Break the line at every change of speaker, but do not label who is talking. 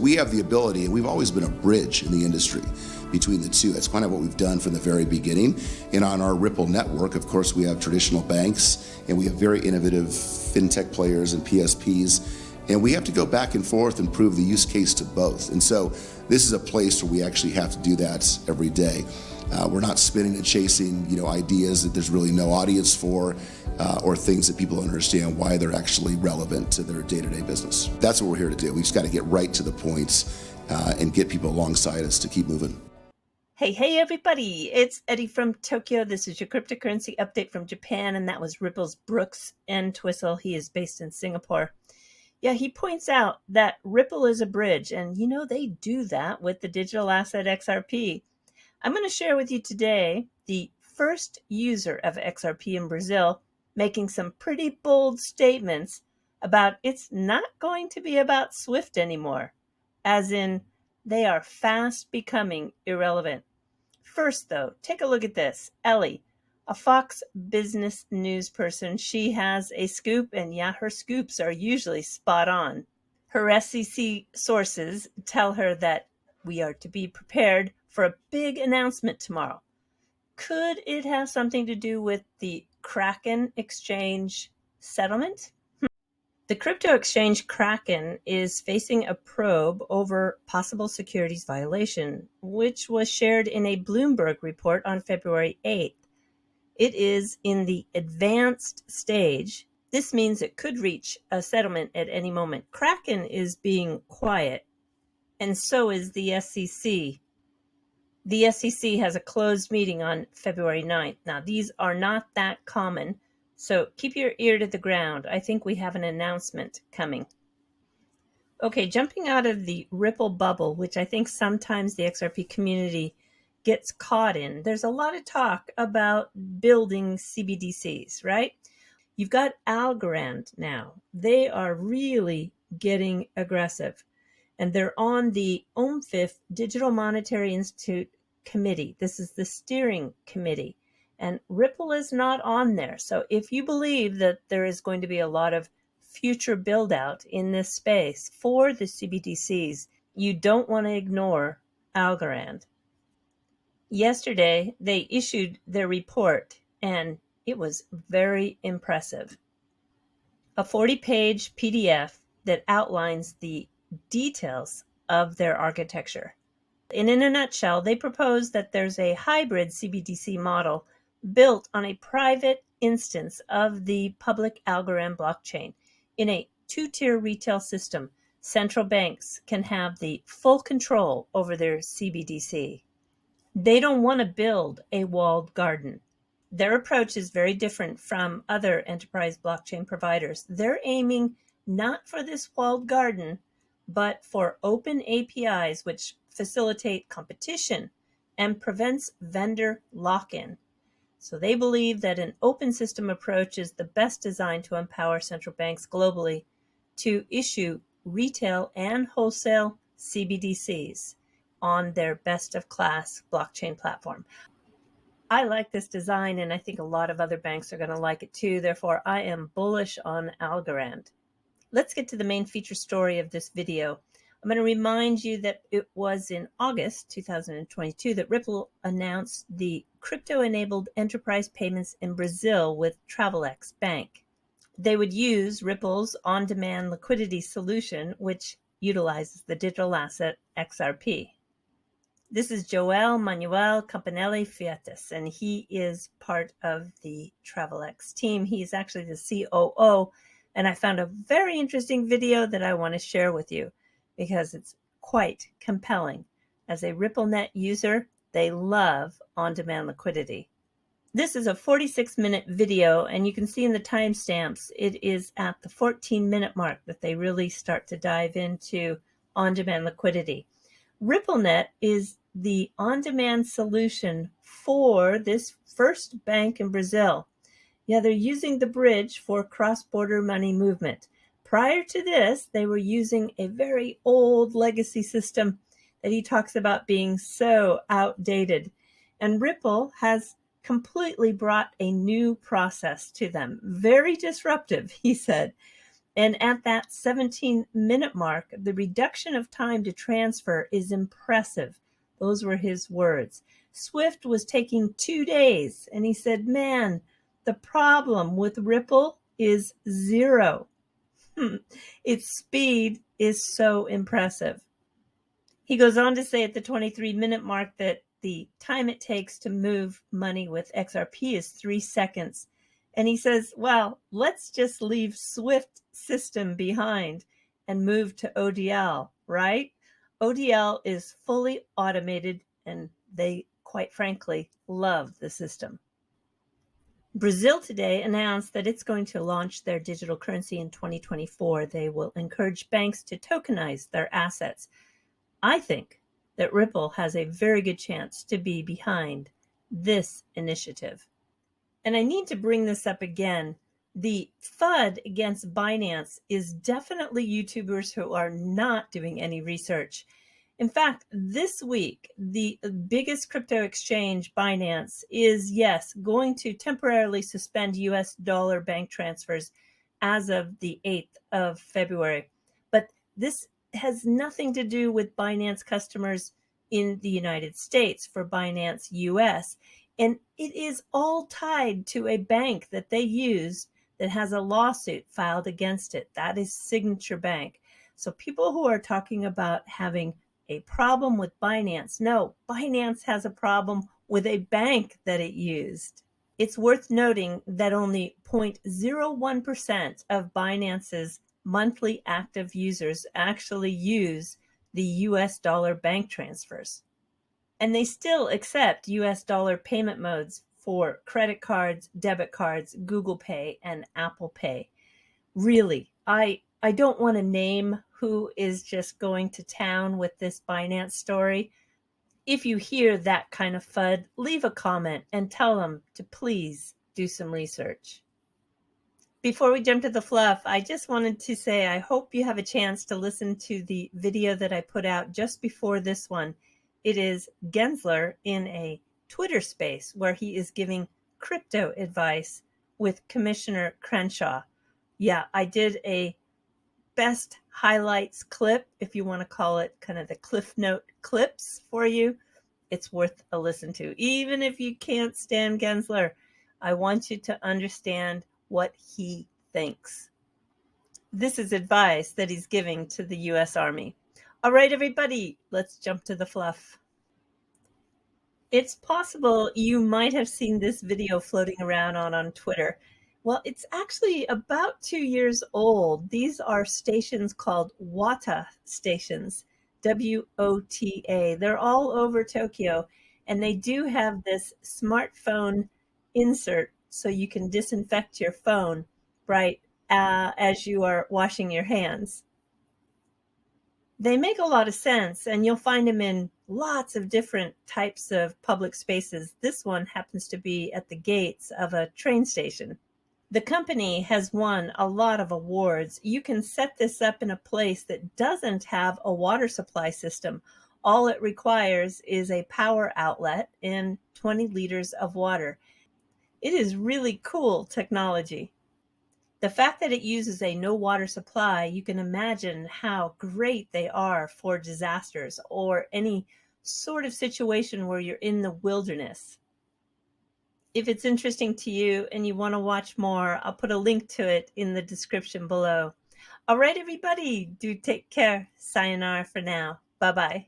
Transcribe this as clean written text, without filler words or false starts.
We have the ability, and we've always been a bridge in the industry between the two. That's kind of what we've done from the very beginning. And on our Ripple network, of course, we have traditional banks, and we have very innovative fintech players and PSPs. And we have to go back and forth and prove the use case to both. And so this is a place where we actually have to do that every day. We're not spinning and chasing, ideas that there's really no audience for, or things that people understand why they're actually relevant to their day-to-day business. That's what we're here to do. We just got to get right to the points and get people alongside us to keep moving.
Hey, everybody. It's Eddie from Tokyo. This is your cryptocurrency update from Japan, and that was Ripple's Brooks Entwistle. He is based in Singapore. Yeah, he points out that Ripple is a bridge, and they do that with the digital asset XRP. I'm going to share with you today the first user of XRP in Brazil making some pretty bold statements about it's not going to be about Swift anymore, as in they are fast becoming irrelevant. First, though, take a look at this. Ellie, a Fox Business News person, she has a scoop, and yeah, her scoops are usually spot on. Her SEC sources tell her that we are to be prepared for a big announcement tomorrow. Could it have something to do with the Kraken exchange settlement? The crypto exchange Kraken is facing a probe over possible securities violation, which was shared in a Bloomberg report on February 8th. It is in the advanced stage. This means it could reach a settlement at any moment. Kraken is being quiet, and so is the SEC. The SEC has a closed meeting on February 9th. Now, these are not that common, so keep your ear to the ground. I think we have an announcement coming. Okay, jumping out of the Ripple bubble, which I think sometimes the XRP community gets caught in, there's a lot of talk about building CBDCs, right? You've got Algorand now. They are really getting aggressive. And they're on the OMFIF Digital Monetary Institute Committee. This is the steering committee. And Ripple is not on there. So if you believe that there is going to be a lot of future build out in this space for the CBDCs, you don't want to ignore Algorand. Yesterday, they issued their report, and it was very impressive. A 40-page PDF that outlines the details of their architecture. In a nutshell, they propose that there's a hybrid CBDC model built on a private instance of the public Algorand blockchain. In a two-tier retail system, central banks can have the full control over their CBDC. They don't want to build a walled garden. Their approach is very different from other enterprise blockchain providers. They're aiming not for this walled garden, but for open APIs which facilitate competition and prevents vendor lock-in. So they believe that an open system approach is the best designed to empower central banks globally to issue retail and wholesale CBDCs on their best-of-class blockchain platform. I like this design, and I think a lot of other banks are going to like it too. Therefore, I am bullish on Algorand. Let's get to the main feature story of this video. I'm going to remind you that it was in August 2022 that Ripple announced the crypto-enabled enterprise payments in Brazil with Travelex Bank. They would use Ripple's on-demand liquidity solution, which utilizes the digital asset XRP. This is Joel Manuel Campanelli Fietes, and he is part of the Travelex team. He's actually the COO, and I found a very interesting video that I want to share with you because it's quite compelling. As a RippleNet user, they love on-demand liquidity. This is a 46-minute video, and you can see in the timestamps, it is at the 14-minute mark that they really start to dive into on-demand liquidity. RippleNet is the on-demand solution for this first bank in Brazil. Yeah, they're using the bridge for cross-border money movement. Prior to this, they were using a very old legacy system that he talks about being so outdated. And Ripple has completely brought a new process to them. Very disruptive, he said. And at that 17-minute mark, the reduction of time to transfer is impressive. Those were his words. Swift was taking 2 days, and he said, man, the problem with Ripple is zero. Its speed is so impressive. He goes on to say at the 23-minute mark that the time it takes to move money with XRP is 3 seconds. And he says, well, let's just leave Swift system behind and move to ODL, right? ODL is fully automated, and they, quite frankly, love the system. Brazil today announced that it's going to launch their digital currency in 2024. They will encourage banks to tokenize their assets. I think that Ripple has a very good chance to be behind this initiative. And I need to bring this up again. The FUD against Binance is definitely YouTubers who are not doing any research. In fact, this week, the biggest crypto exchange, Binance, is, yes, going to temporarily suspend US dollar bank transfers as of the 8th of February. But this has nothing to do with Binance customers in the United States for Binance US. And it is all tied to a bank that they use that has a lawsuit filed against it. That is Signature Bank. So people who are talking about having a problem with Binance, no, Binance has a problem with a bank that it used. It's worth noting that only 0.01% of Binance's monthly active users actually use the US dollar bank transfers. And they still accept US dollar payment modes for credit cards, debit cards, Google Pay, and Apple Pay. Really, I don't want to name who is just going to town with this Binance story. If you hear that kind of FUD, leave a comment and tell them to please do some research. Before we jump to the fluff, I just wanted to say I hope you have a chance to listen to the video that I put out just before this one. It is Gensler in a Twitter space where he is giving crypto advice with Commissioner Crenshaw. Yeah, I did a best highlights clip, if you want to call it kind of the Cliff Note clips for you. It's worth a listen to. Even if you can't stand Gensler, I want you to understand what he thinks. This is advice that he's giving to the U.S. Army. All right, everybody, let's jump to the fluff. It's possible you might have seen this video floating around on Twitter. Well, it's actually about 2 years old. These are stations called WOTA stations, WOTA. They're all over Tokyo, and they do have this smartphone insert so you can disinfect your phone right as you are washing your hands. They make a lot of sense, and you'll find them in lots of different types of public spaces. This one happens to be at the gates of a train station. The company has won a lot of awards. You can set this up in a place that doesn't have a water supply system. All it requires is a power outlet and 20 liters of water. It is really cool technology. The fact that it uses a no water supply, you can imagine how great they are for disasters or any sort of situation where you're in the wilderness. If it's interesting to you and you want to watch more, I'll put a link to it in the description below. All right, everybody, do take care. Sayonara for now. Bye-bye.